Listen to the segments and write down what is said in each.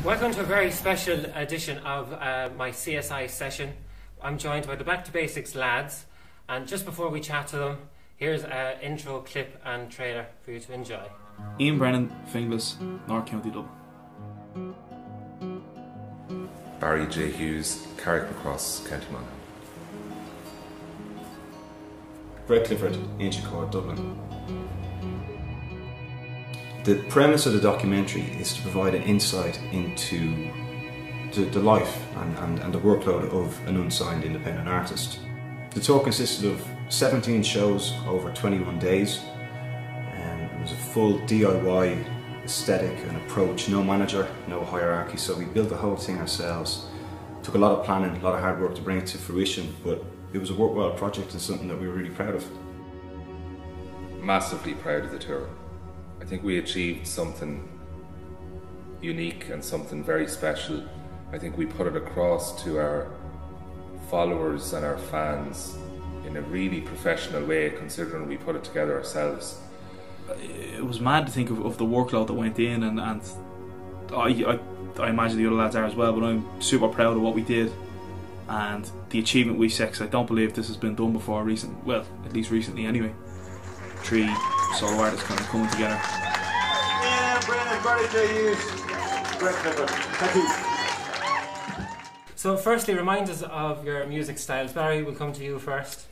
Welcome to a very special edition of my C.S.I session. I'm joined by the Back to Basics lads, and just before we chat to them, here's an intro clip and trailer for you to enjoy. Ian Brennan, Finglas, North County Dublin. Barry J. Hughes, Carrickmacross, County Monaghan. Clifford Clifford, Inchicore, Dublin. The premise of the documentary is to provide an insight into the life and the workload of an unsigned independent artist. The tour consisted of 17 shows over 21 days, and it was a full DIY aesthetic and approach, no manager, no hierarchy, so we built the whole thing ourselves. It took a lot of planning, a lot of hard work to bring it to fruition, but it was a worthwhile project and something that we were really proud of. Massively proud of the tour. I think we achieved something unique and something very special. I think we put it across to our followers and our fans in a really professional way, considering we put it together ourselves. It was mad to think of the workload that went in, and I imagine the other lads are as well, but I'm super proud of what we did and the achievement we set, 'cause I don't believe this has been done before at least recently anyway. 3 solo artists kind of coming together. Yeah, Brennan, Barry J. Hughes, Clifford. Thank you. So firstly, remind us of your music styles. Barry, we'll come to you first.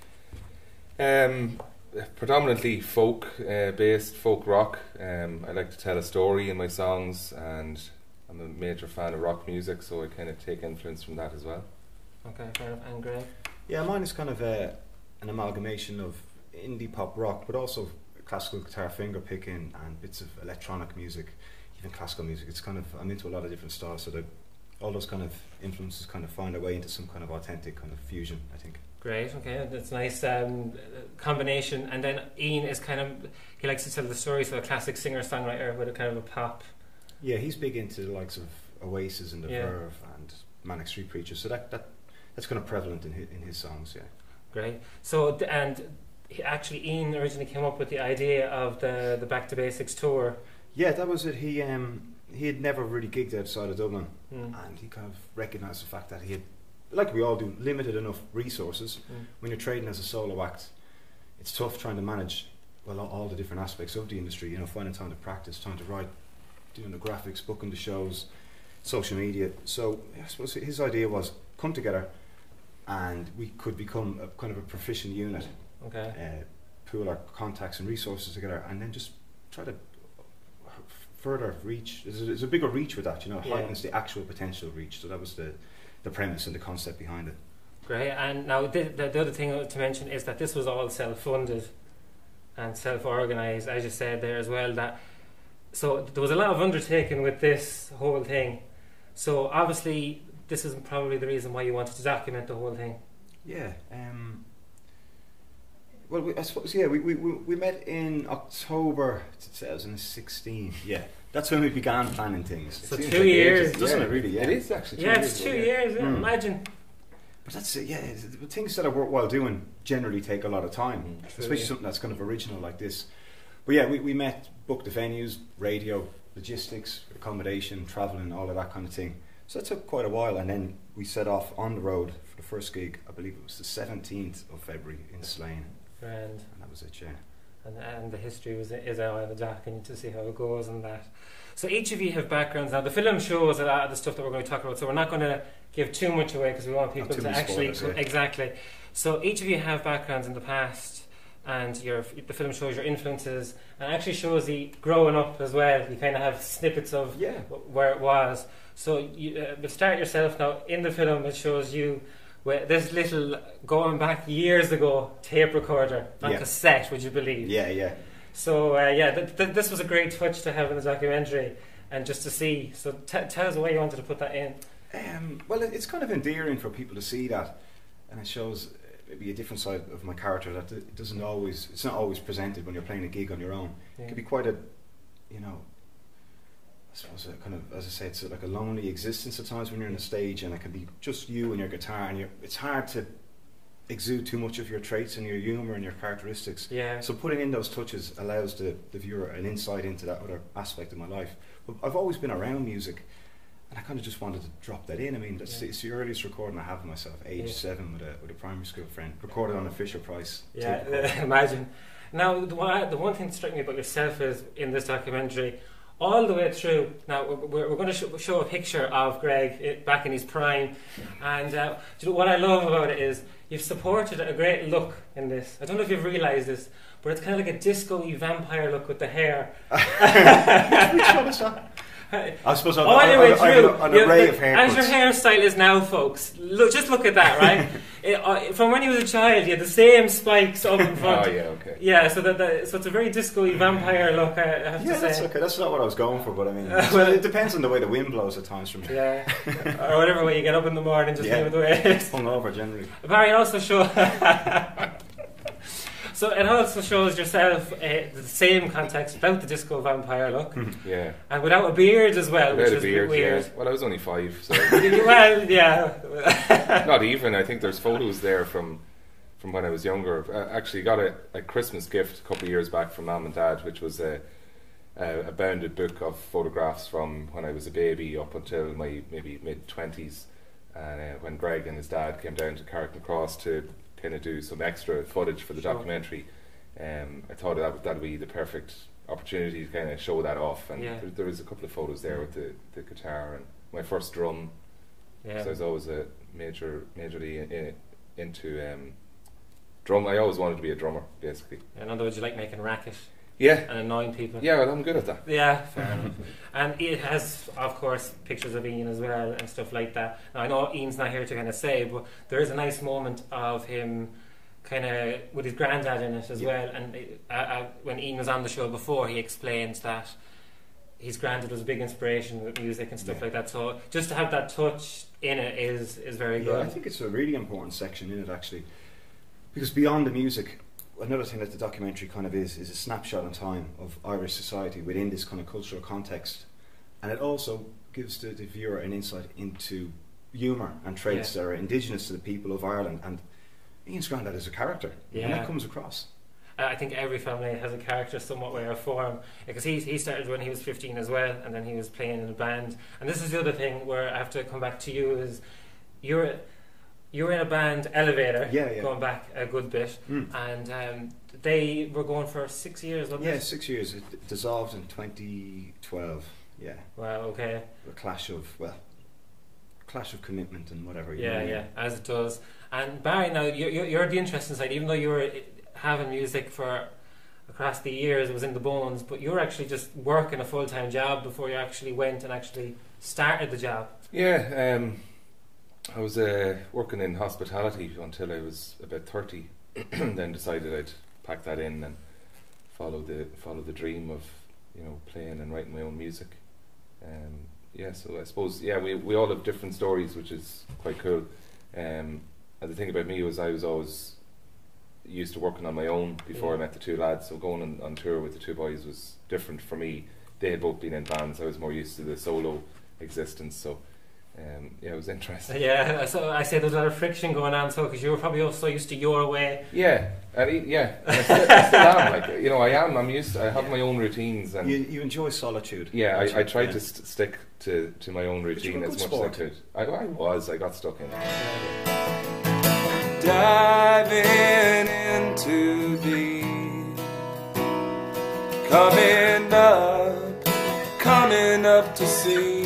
Predominantly folk based, folk rock. I like to tell a story in my songs, and I'm a major fan of rock music, so I kind of take influence from that as well. Okay, fair enough. And Greg? Yeah, mine is kind of an amalgamation of indie pop rock, but also classical guitar finger picking and bits of electronic music, even classical music. It's kind of, I'm into a lot of different styles, so that all those kind of influences kind of find their way into some kind of authentic kind of fusion, I think. Great, okay, that's a nice combination. And then Ian is kind of, he likes to tell the story, so a classic singer-songwriter with a kind of a pop. Yeah, he's big into the likes of Oasis and The Verve and Manic Street Preachers, so that's kind of prevalent in his songs, yeah. Great. So, actually Ian originally came up with the idea of the Back to Basics tour. Yeah, that was it. He had never really gigged outside of Dublin, and he kind of recognised the fact that he had, like we all do, limited enough resources. When you're trading as a solo act, it's tough trying to manage all the different aspects of the industry, you know, finding time to practice, time to write, doing the graphics, booking the shows, social media. So I suppose his idea was come together and we could become a kind of a proficient unit. Okay. Pool our contacts and resources together, and then just try to further reach. There's a bigger reach with that, you know, heightens the actual potential reach. So that was the premise and the concept behind it. Great. And now the other thing to mention is that this was all self-funded and self-organised, as you said there as well. So there was a lot of undertaking with this whole thing. So obviously this isn't probably the reason why you wanted to document the whole thing. Yeah. Well, I suppose, yeah, we met in October 2016. Yeah, that's when we began planning things. So 2 years, doesn't it? Really, yeah. It is actually 2 years. years. It's 2 years. Yeah, imagine. But that's it. Yeah, things that are worthwhile doing generally take a lot of time, especially something that's kind of original like this. But yeah, we met, booked the venues, radio, logistics, accommodation, travelling, all of that kind of thing. So that took quite a while, and then we set off on the road for the first gig. I believe it was the 17th of February in Slane. And that was it, yeah. And the history is out of the doc, and to see how it goes and that. So each of you have backgrounds. Now the film shows a lot of the stuff that we're going to talk about, so we're not going to give too much away because we want people to actually spoilers, exactly. So each of you have backgrounds in the past, and the film shows your influences, and actually shows you growing up as well. You kind of have snippets of where it was. So but start yourself now. In the film, it shows you with this little, going back years ago, tape recorder on cassette, would you believe? Yeah. So this was a great touch to have in the documentary, and just to see. So tell us why you wanted to put that in. Well, it's kind of endearing for people to see that, and it shows maybe a different side of my character that it's not always presented when you're playing a gig on your own. It can be quite a, you know, I suppose kind of, as I say, it's like a lonely existence at times when you're on a stage, and it can be just you and your guitar, and it's hard to exude too much of your traits and your humour and your characteristics. Yeah. So putting in those touches allows the viewer an insight into that other aspect of my life. But I've always been around music, And I kind of just wanted to drop that in. I mean, it's the earliest recording I have of myself, age 7, with a primary school friend, recorded on a Fisher-Price tape recorder. Imagine. Now, the one thing that struck me about yourself is, in this documentary, all the way through, now we're going to show a picture of Greg back in his prime, and do you know what I love about it is you've supported a great look in this. I don't know if you've realised this, but it's kind of like a disco-y vampire look with the hair. Which one is that? I suppose I have an array of haircuts. As your hairstyle is now, folks, just look at that, right? From when he was a child, he had the same spikes up in front. Oh, yeah, okay. Yeah, so it's a very disco-y vampire look, I have to say. That's okay. That's not what I was going for, but I mean, well, it depends on the way the wind blows at times from here. Yeah, or whatever way you get up in the morning, just leave it the way it is. Hungover, generally. Barry, also show... So it also shows yourself the same context without the disco vampire look, and without a beard as well, which is weird. Yeah. Well, I was only 5, so well, yeah. Not even. I think there's photos there from when I was younger. I actually got a Christmas gift a couple of years back from Mum and Dad, which was a bounded book of photographs from when I was a baby up until my maybe mid-20s, and when Greg and his dad came down to Carrick and Cross to kind of do some extra footage for the documentary. I thought that'd be the perfect opportunity to kind of show that off, and there was a couple of photos there with the guitar and my first drum. So I was always majorly into drum. I always wanted to be a drummer, basically. In other words, you like making racket. Yeah. And annoying people. Yeah, well, I'm good at that. Yeah, fair enough. And it has, of course, pictures of Ian as well and stuff like that. Now, I know Ian's not here to kind of say, but there is a nice moment of him kind of with his granddad in it as well. And when Ian was on the show before, he explained that his granddad was a big inspiration with music and stuff like that. So just to have that touch in it is very good. I think it's a really important section in it, actually, because beyond the music, another thing that the documentary kind of is a snapshot in time of Irish society within this kind of cultural context, and it also gives the viewer an insight into humour and traits that are indigenous to the people of Ireland. And Ian's granddad is a character, and that comes across. I think every family has a character somewhat way or form, because he started when he was 15 as well, and then he was playing in a band. And this is the other thing where I have to come back to you, is you were in a band, Elevator, going back a good bit, and they were going for 6 years, wasn't it? Yeah, 6 years. It dissolved in 2012. Yeah. Wow. Okay. A clash of commitment and whatever. Yeah, as it does. And Barry, now you're the interesting side. Even though you were having music for across the years, it was in the bones, but you were actually just working a full-time job before you actually went and actually started the job. Yeah. I was working in hospitality until I was about 30. Then decided I'd pack that in and follow the dream of playing and writing my own music. So I suppose we all have different stories, which is quite cool. And the thing about me was I was always used to working on my own before I met the two lads. So going on tour with the two boys was different for me. They had both been in bands. I was more used to the solo existence. So. It was interesting. Yeah, so I say there's a lot of friction going on, so because you were probably also used to your way. Yeah, and I still am. Like I am. I'm used. I have my own routines, and you enjoy solitude. Yeah, I tried to stick to my own routine as much as I could. I got stuck in it. Diving into the coming up to see.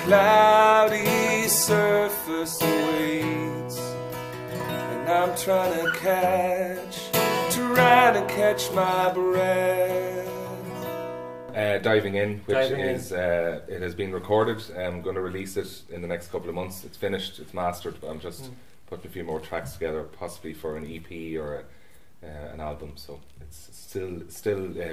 Cloudy surface awaits, and I'm trying to catch my breath. Diving In, which it has been recorded. I'm going to release it in the next couple of months. It's finished, it's mastered, but I'm just putting a few more tracks together, possibly for an EP or an album. So it's still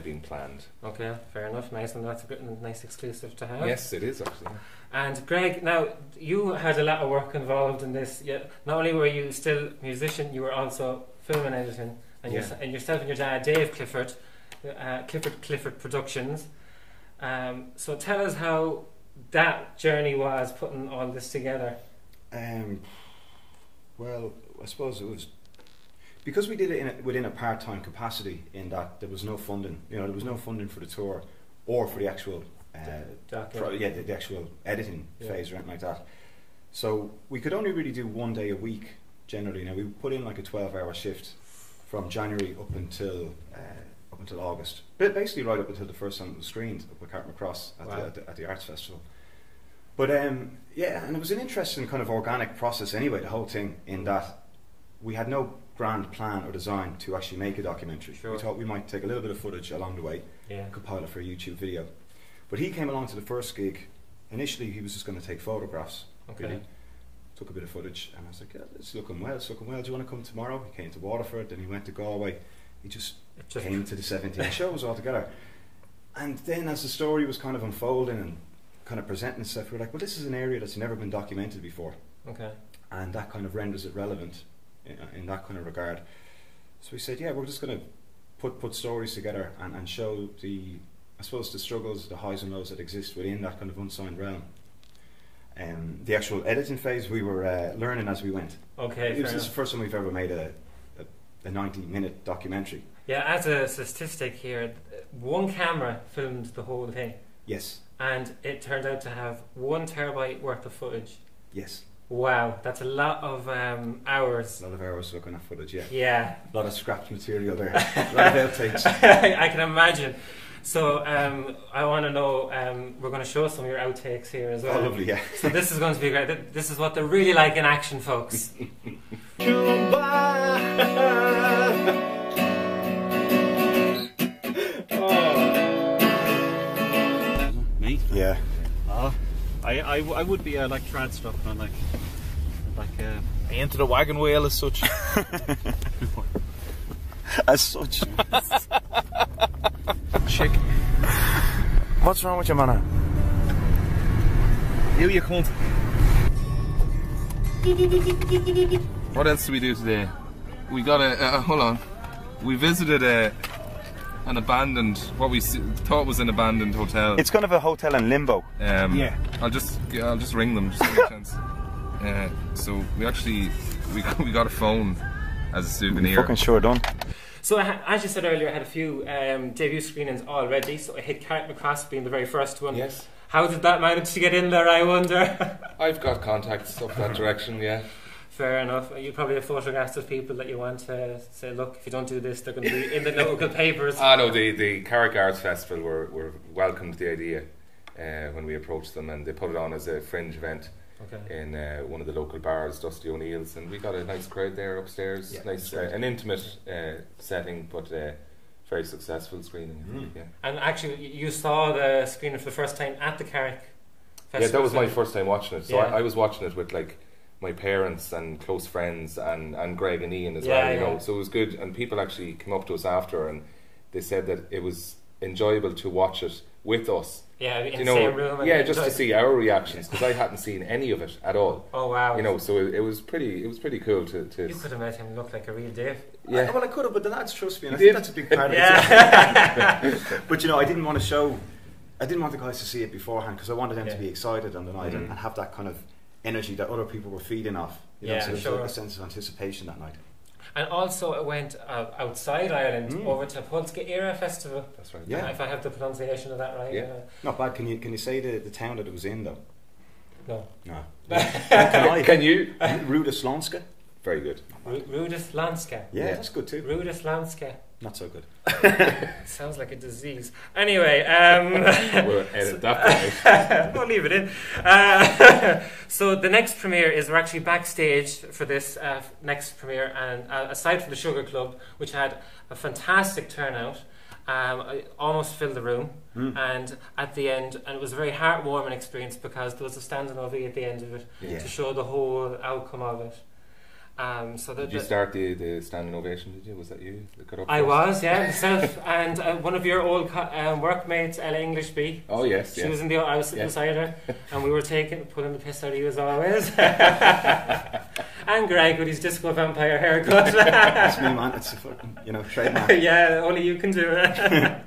being planned. Okay, fair enough. Nice, and that's a nice exclusive to have. Yes, it is actually. And Greg, now you had a lot of work involved in this. Not only were you still a musician, you were also film and editing, and yourself and your dad, Dave Clifford, Clifford Clifford Productions. So tell us how that journey was, putting all this together. Well, I suppose it was because we did it within a part-time capacity, in that there was no funding. There was no funding for the tour or for the actual the actual editing phase or anything like that. So we could only really do 1 day a week generally. Now we put in like a 12-hour shift from January up until August, but basically right up until the first time it was screened up at Cartmacross at the Arts Festival. But yeah, and it was an interesting kind of organic process anyway, the whole thing, in that we had no grand plan or design to actually make a documentary. Sure. We thought we might take a little bit of footage along the way, compile it for a YouTube video. But he came along to the first gig. Initially he was just going to take photographs. Really. Took a bit of footage, and I was like, yeah, it's looking well, do you want to come tomorrow? He came to Waterford, then he went to Galway. He just came to the 17 shows altogether. And then as the story was kind of unfolding and kind of presenting itself, we were like, well, this is an area that's never been documented before. And that kind of renders it relevant in that kind of regard. So we said, yeah, we're just going to put stories together and show the struggles, the highs and lows that exist within that kind of unsigned realm. The actual editing phase, we were learning as we went. This is the first time we've ever made a 90-minute documentary. Yeah, as a statistic here, one camera filmed the whole thing. Yes. And it turned out to have 1 terabyte worth of footage. Yes. Wow, that's a lot of hours. A lot of hours looking at footage, yeah. Yeah. A lot of scrapped material there. A lot of outtakes. I can imagine. So I want to know, we're going to show some of your outtakes here as well. Oh, lovely, yeah. So this is going to be great. This is what they're really like in action, folks. Me? Yeah. Oh, I would be like trad stuff, man, like Into the wagon wheel as such. As such. Chick. What's wrong with you, man? You cunt. What else do we do today? We got hold on. We visited an abandoned, what we thought was an abandoned hotel. It's kind of a hotel in limbo. Yeah. I'll just ring them just to give a chance. So we actually we got a phone as a souvenir. Fucking sure done. So as you said earlier, I had a few debut screenings already. So I hit Cartmacross being the very first one. Yes. How did that manage to get in there, I wonder? I've got contacts up that direction, yeah. Fair enough. You probably have photographs of people that you want to say, look, if you don't do this, they're going to be in the local papers. No, the Carrick Arts Festival were welcomed the idea when we approached them, and they put it on as a fringe event in one of the local bars, Dusty O'Neill's, and we got a nice crowd there upstairs. Yeah, nice, an intimate setting, but very successful screening. I think, yeah. And actually, you saw the screening for the first time at the Carrick Festival. Yeah, that was my first time watching it. So I was watching it with like my parents and close friends and Greg and Ian as well. You know, so it was good. And people actually came up to us after and they said that it was enjoyable to watch it with us. Yeah, in the same room. Yeah, just to see our reactions, because I hadn't seen any of it at all. Oh wow! You know, so it was pretty cool to. You could have made him look like a real Dave. Yeah, well, I could have, but the lads trust me, and I think that's a big part of it. But you know, I didn't want the guys to see it beforehand because I wanted them to be excited on the night and have that kind of energy that other people were feeding off. You know, so there's a sense of anticipation that night. And also it went outside Ireland over to Polska Era Festival. That's right. Yeah. If I have the pronunciation of that right. Yeah. Not bad. Can you say the town that it was in though? No. Can you? Rudoslanska. Very good. Rudoslanska. Yeah, that's good too. Rudoslanska. Not so good. Sounds like a disease. Anyway, we'll edit that part. we'll leave it in. So the next premiere is we're actually backstage for this next premiere, and aside from the Sugar Club, which had a fantastic turnout, I almost filled the room, and at the end, and it was a very heartwarming experience because there was a standing ovation at the end of it to show the whole outcome of it. So did you start the standing ovation? Did you? Was that you that got up? I was, myself and one of your old workmates, Ella Englishby. Oh yes, she was in the. I was sitting beside her, and we were pulling the piss out of you as always. And Greg with his disco vampire haircut. That's me, man. It's a fucking trademark. Yeah, only you can do it.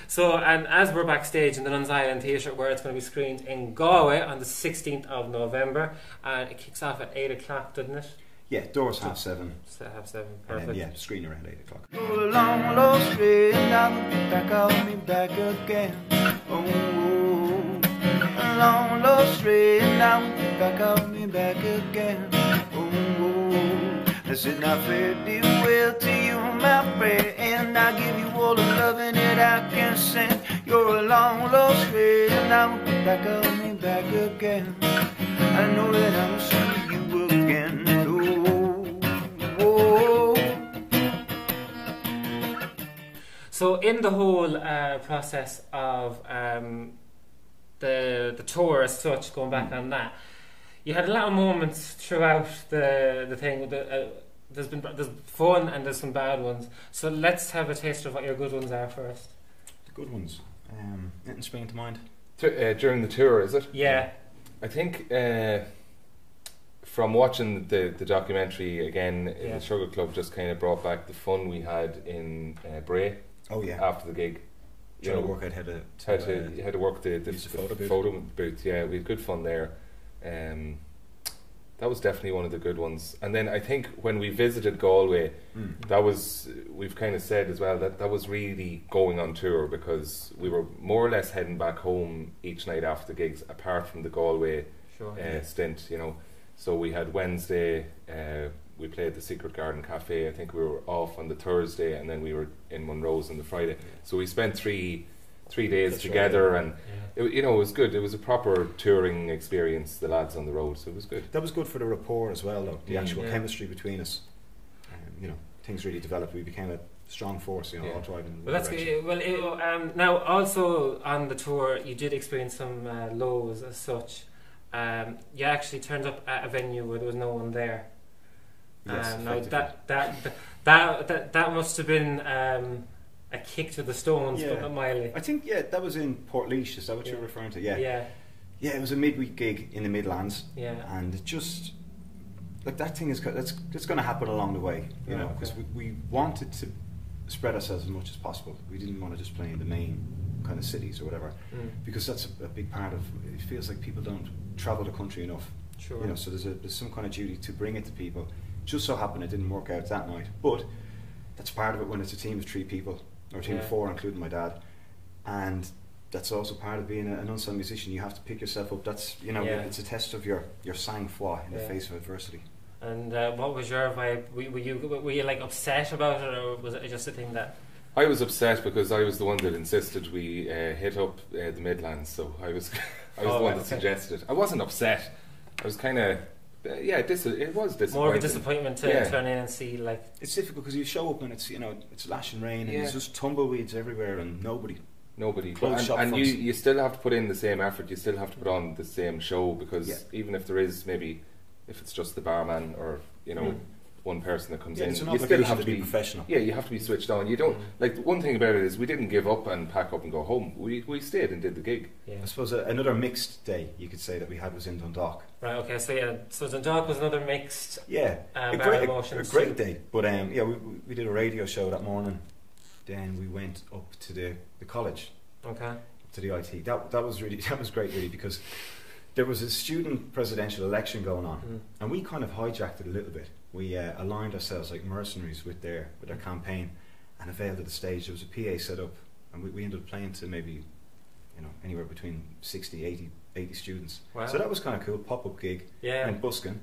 So, and as we're backstage in the Nuns Island Theatre, where it's going to be screened in Galway on the 16th of November, and it kicks off at 8 o'clock, doesn't it? Yeah, doors 7:30. 7:30, perfect. And then, screen around 8 o'clock. Go along low street, now back on me back again. Oh, long lost stray, and now you back on me back again. I said, now fare thee well to you, my friend, and I give you all the loving that I can send. You're a long lost friend, and now you back on me back again. I know that I'll see you again. So in the whole process of the tour as such, going back on that, you had a lot of moments throughout the thing. There's fun and there's some bad ones. So let's have a taste of what your good ones are first. The good ones. Anything spring to mind? During the tour, is it? Yeah. I think from watching the documentary again, the Sugar Club just kind of brought back the fun we had in Bray. Oh yeah. After the gig, you know, work out how to work the photo booth. Yeah, we had good fun there. That was definitely one of the good ones. And then I think when we visited Galway, that was, we've kind of said as well that was really going on tour, because we were more or less heading back home each night after the gigs, apart from the Galway stint, you know. So we had Wednesday, we played the Secret Garden Cafe. I think we were off on the Thursday, and then we were in Monroe's on the Friday. So we spent three days together, and it, you know, it was good. It was a proper touring experience, the lads on the road, so it was good. That was good for the rapport as well, though. The actual chemistry between us. You know, things really developed. We became a strong force, you know, all driving. Well, that's good. Well, now also on the tour, you did experience some lows as such. You actually turned up at a venue where there was no one there. Yes, now that must have been a kick to the stones, but not mildly. I think that was in Portlaoise. Is that what you're referring to? Yeah. It was a midweek gig in the Midlands. Yeah, and it just like that thing is it's going to happen along the way, you know, because we wanted to spread ourselves as much as possible. We didn't want to just play in the main kind of cities or whatever, because that's a big part of it. Feels like people don't travel the country enough. Sure. You know, so there's some kind of duty to bring it to people. Just so happened it didn't work out that night, but that's part of it when it's a team of 3 people or a team of 4, including my dad, and that's also part of being an unsigned musician. You have to pick yourself up. That's, you know, it's a test of your sang-froid in the face of adversity. And what was your vibe? Were you like upset about it, or was it just a thing that? I was upset because I was the one that insisted we hit up the Midlands, so I was the one that suggested it. I wasn't upset. I was kind of it was disappointing. More of a disappointment to turn in and see, like, it's difficult because you show up and it's, you know, it's lashing rain and there's just tumbleweeds everywhere and nobody. And you still have to put in the same effort. You still have to put on the same show, because even if there is maybe, if it's just the barman or, you know, one person that comes in, you still have to be professional. Yeah, you have to be switched on. You don't like, one thing about it is we didn't give up and pack up and go home. We stayed and did the gig. I suppose another mixed day you could say that we had was in Dundalk. Right. Okay. So Dundalk was another mixed. A great day. But we did a radio show that morning. Then we went up to the college. Okay. Up to the IT. That was great, really, because there was a student presidential election going on, and we kind of hijacked it a little bit. We aligned ourselves like mercenaries with their campaign, and availed of the stage. There was a PA set up, and we ended up playing to maybe, you know, anywhere between 60, 80 students. Wow. So that was kind of cool, pop-up gig in busking.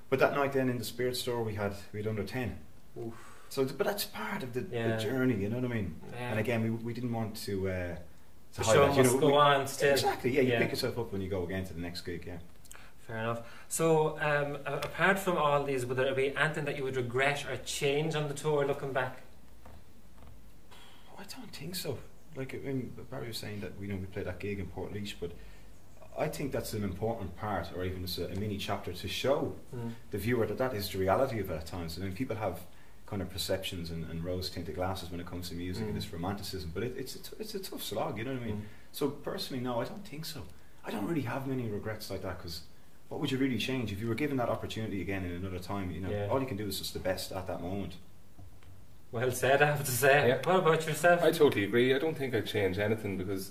But that night then in the Spirit Store we had under 10. Oof. So, but that's part of the journey, you know what I mean? Yeah. And again, we didn't want to the show must go on still. Exactly, you pick yourself up when you go again to the next gig, Fair enough. So, apart from all these, would there be anything that you would regret or change on the tour looking back? I don't think so. Like, I mean, Barry was saying that we played that gig in Portlaoise, but I think that's an important part, or even just a mini chapter, to show the viewer that is the reality of it at times. I mean, people have kind of perceptions and rose-tinted glasses when it comes to music and this romanticism, but it's a tough slog, you know what I mean? So personally, no, I don't think so. I don't really have many regrets like that, because what would you really change if you were given that opportunity again in another time? You know, all you can do is just the best at that moment. Well said, I have to say. Yeah. What about yourself? I totally agree. I don't think I'd change anything, because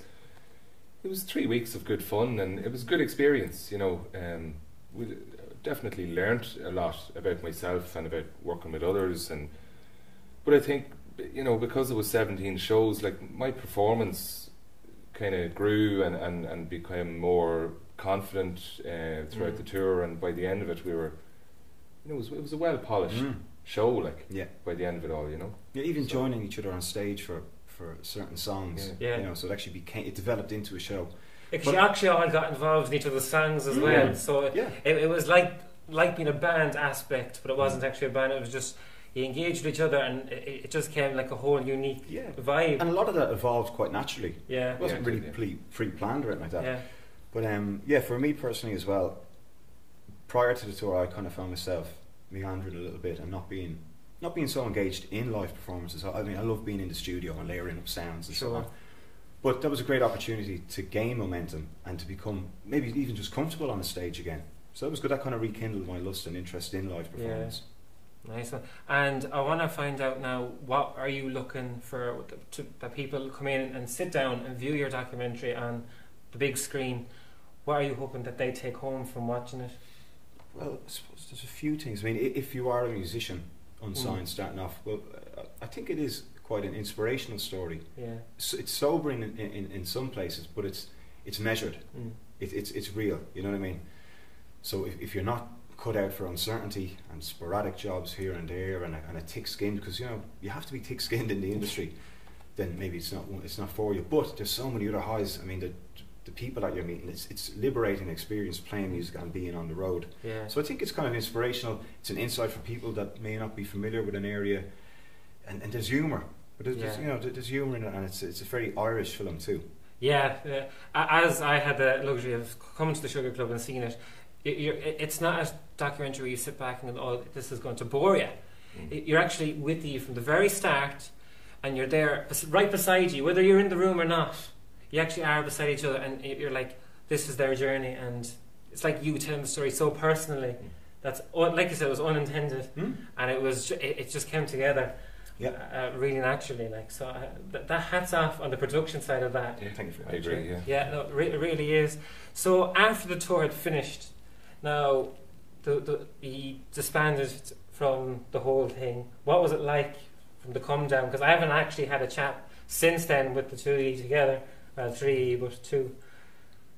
it was 3 weeks of good fun and it was a good experience. You know, we definitely learnt a lot about myself and about working with others. But I think, you know, because it was 17 shows, like, my performance kind of grew and became more confident throughout the tour, and by the end of it we were, you know, it was a well polished show, like, by the end of it all, you know. Yeah, even joining each other on stage for certain songs, you know, so it actually it developed into a show. Because you actually all got involved in each other's songs as well, so it was like being a band aspect, but it wasn't actually a band, it was just you engaged with each other, and it just came like a whole unique vibe. And a lot of that evolved quite naturally. Yeah. It wasn't really pre-planned or anything like that. Yeah. But for me personally as well, prior to the tour, I kind of found myself meandering a little bit and not being so engaged in live performances. I mean, I love being in the studio and layering up sounds and so on. But that was a great opportunity to gain momentum and to become maybe even just comfortable on the stage again. So that was good. That kind of rekindled my lust and interest in live performance. Nice one. And I want to find out now, what are you looking for that people come in and sit down and view your documentary on the big screen? What are you hoping that they take home from watching it? Well, I suppose there's a few things. I mean, if you are a musician, unsigned, starting off, well, I think it is quite an inspirational story. Yeah, it's sobering in some places, but it's measured. It's real. You know what I mean? So if you're not cut out for uncertainty and sporadic jobs here and there and a thick-skinned, because you know you have to be thick-skinned in the industry, then maybe it's not for you. But there's so many other highs. I mean, the people that you're meeting, it's liberating experience playing music and being on the road. Yeah. So I think it's kind of inspirational. It's an insight for people that may not be familiar with an area, and there's humour. But there's humour in it, and it's a very Irish film too. Yeah, as I had the luxury of coming to the Sugar Club and seeing it, it's not a documentary where you sit back and go, oh, this is going to bore you. You're actually with you from the very start, and you're there right beside you, whether you're in the room or not. You actually are beside each other, and you're like, this is their journey, and it's like you telling the story so personally. That's, like you said, it was unintended, and it just came together. Yeah, really naturally, like, so. That hats off on the production side of that. Yeah, thank you for that. I agree. Yeah, no, it really is. So after the tour had finished, now he disbanded from the whole thing. What was it like from the come down? Because I haven't actually had a chat since then with the two of you together. Well, three, but two.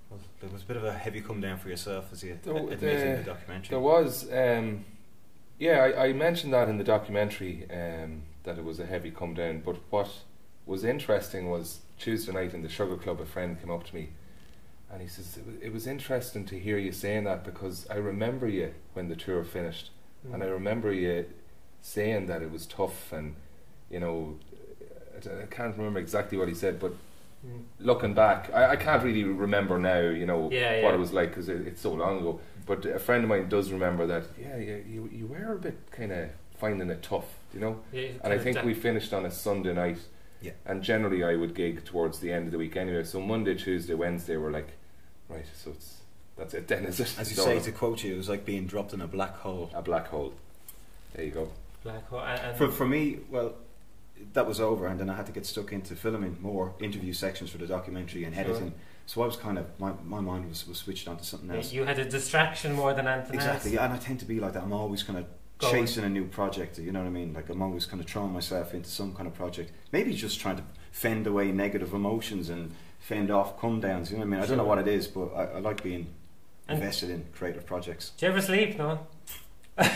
Well, there was a bit of a heavy come down for yourself, as you admitted in the documentary. There was, I mentioned that in the documentary, that it was a heavy come down. But what was interesting was Tuesday night in the Sugar Club, a friend came up to me and he says, it was interesting to hear you saying that, because I remember you when the tour finished, and I remember you saying that it was tough, and you know, I can't remember exactly what he said, but looking back, I can't really remember now, you know, what it was like, because it's so long ago. But a friend of mine does remember that. You were a bit kind of finding it tough, you know. And I think we finished on a Sunday night. Yeah. And generally, I would gig towards the end of the week anyway. So Monday, Tuesday, Wednesday, we're like, right. So that's it then, is it? As you say, to quote you, it was like being dropped in a black hole. A black hole. There you go. Black hole. And for me, well, that was over, and then I had to get stuck into filming more interview sections for the documentary and editing. So I was kind of, my mind was switched onto something else. You had a distraction more than anything else. Exactly, and I tend to be like that. I'm always kind of chasing a new project, you know what I mean? Like, I'm always kind of throwing myself into some kind of project. Maybe just trying to fend away negative emotions and fend off come downs, you know what I mean? I don't know what it is, but I like being invested in creative projects. Do you ever sleep, no?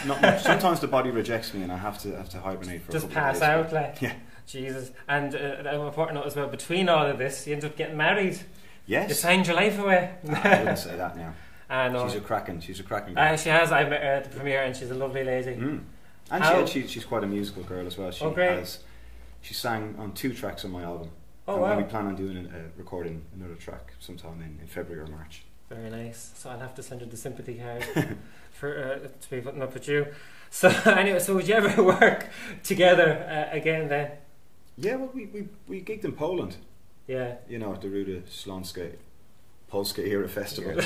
Not much. Sometimes the body rejects me and I have to hibernate for just a couple of days. Just pass out, like. Yeah. Jesus. And an important note as well, between all of this, you ended up getting married. Yes. You signed your life away. I wouldn't say that now. I know. She's a cracking girl. She has. I met her at the premiere, and she's a lovely lady. And she's quite a musical girl as well. Great. She sang on 2 tracks on my album. Oh, wow. And we plan on doing recording another track sometime in February or March. Very nice. So I'll have to send her the sympathy card for to be putting up with you. So anyway, so would you ever work together again then? Yeah, well, we gigged in Poland. Yeah. You know, at the Ruda Śląska Polska Era Festival.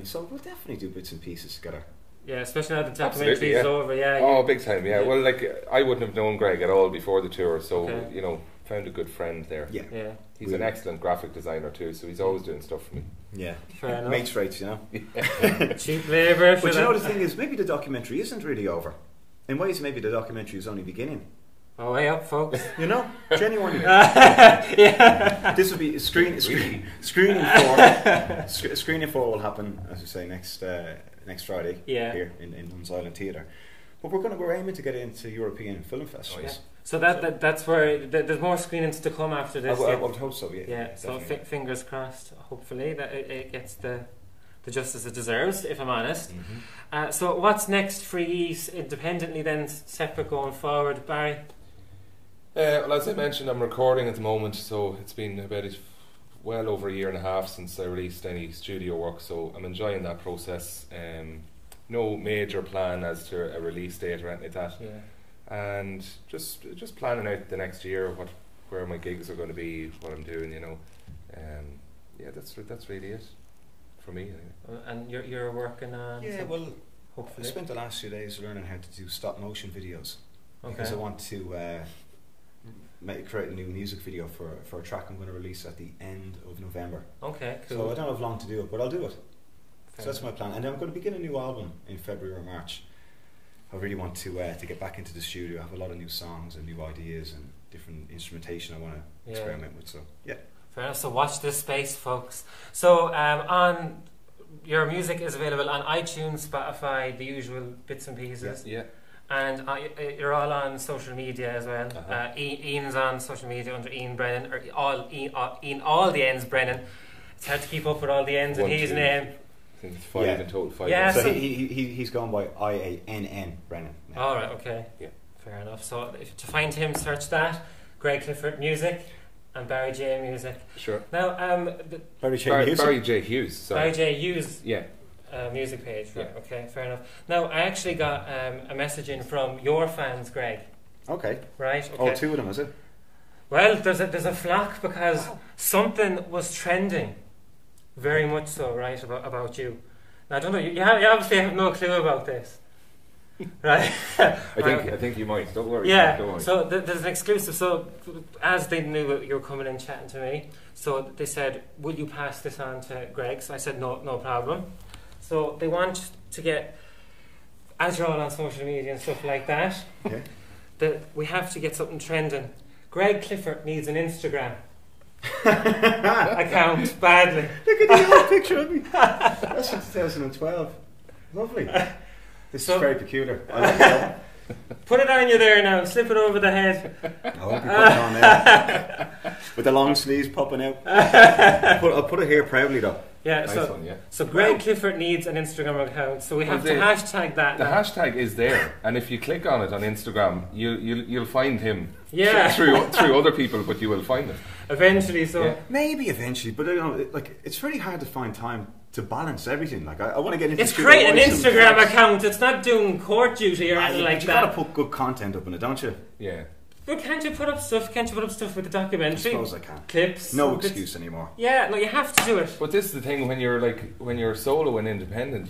So we'll definitely do bits and pieces together. Yeah, especially now the documentary is over. Yeah. Oh, big time. Yeah. Well, like, I wouldn't have known Greg at all before the tour, so you know, found a good friend there. Yeah. He's an excellent graphic designer too, so he's always doing stuff for me. Yeah. Fair enough. Mates rates, you know. Cheap labour. But you know, the thing is, maybe the documentary isn't really over. In ways, maybe the documentary is only beginning. Oh, way up, folks. You know, genuinely. Yeah. This will be screening 4 will happen, as you say, next Friday here in Nuns Island Theatre. But we're aiming to get into European film festivals. Yeah. So that's where there's more screenings to come after this. I would hope so. Yeah. Yeah. So fingers crossed. Hopefully that it gets the justice it deserves. If I'm honest. Mm-hmm. So what's next for you independently then, separate going forward, Barry? Well, as I mentioned, I'm recording at the moment, so it's been about well over a year and a half since I released any studio work. So I'm enjoying that process. No major plan as to a release date or anything like that. Yeah. And just planning out the next year, where my gigs are going to be, what I'm doing, you know. Yeah, that's really it for me. Anyway. And you're working on. Yeah, well, hopefully. I spent the last few days learning how to do stop motion videos because I want to create a new music video for a track I'm going to release at the end of November. Okay, cool. So I don't have long to do it, but I'll do it. So that's my plan, and I'm going to begin a new album in February or March. I really want to get back into the studio. I have a lot of new songs and new ideas and different instrumentation I want to experiment with. So yeah. Fair enough. So watch this space, folks. So on your music is available on iTunes, Spotify, the usual bits and pieces. Yeah. And you're all on social media as well. Ian's on social media under Ian Brennan, or Ian all the ends Brennan. It's hard to keep up with all the ends in his name. I think it's 5 in total. 5. Yeah, so he's gone by IANN Brennan. All right, okay. Yeah. Fair enough. So to find him, search that. Greg Clifford Music and Barry J Music. Sure. Now, Barry J Hughes. Sorry. Barry J Hughes. Yeah. Music page, right? Yeah. Okay, fair enough. Now, I actually got a message in from your fans, Greg. Okay. Right. Okay. Oh, 2 of them, is it? Well, there's a flock because something was trending, very much so, right, about you. Now, I don't know. You obviously have no clue about this, right? I think you might. Don't worry. Yeah. Don't worry. So there's an exclusive. So as they knew you were coming in chatting to me, so they said, "Will you pass this on to Greg?" So I said, "No problem." So they want to get, as you're all on social media and stuff like that, that we have to get something trending. Greg Clifford needs an Instagram account badly. Look at the old picture of me. That's from 2012. Lovely. This is very peculiar. I like that. Put it on you there now. Slip it over the head. I won't be putting it on there. With the long sleeves popping out. I'll put it here proudly though. Yeah, nice one, yeah. So Greg Clifford needs an Instagram account, so we have to hashtag that. The hashtag is there, and if you click on it on Instagram, you'll find him. Yeah. through other people, but you will find it eventually. So maybe eventually, but you know, like it's really hard to find time to balance everything. Like I want to get into. It's create an Instagram account. It's not doing court duty or anything like that. You got to put good content up on it, don't you? Yeah. But can't you put up stuff? Can't you put up stuff with the documentary? I suppose I can. Clips. No excuse anymore. Yeah, no, you have to do it. But this is the thing: when you're solo and independent,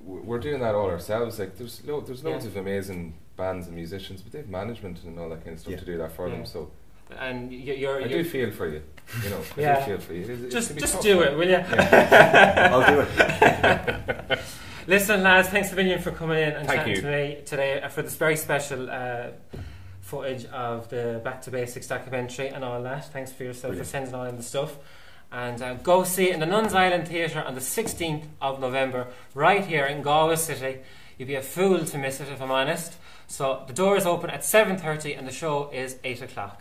we're doing that all ourselves. Like there's loads of amazing bands and musicians, but they have management and all that kind of stuff to do that for them. So, and I do feel for you. You know, I do feel for you. Just do it, will you? Yeah. I'll do it. Listen, lads, thanks a million for coming in and Thank chatting to me today for this very special footage of the Back to Basics documentary and all that. Thanks for yourself for sending all in the stuff. And go see it in the Nuns Island Theatre on the 16th of November, right here in Galway City. You'd be a fool to miss it, if I'm honest. So the doors open at 7:30 and the show is 8 o'clock.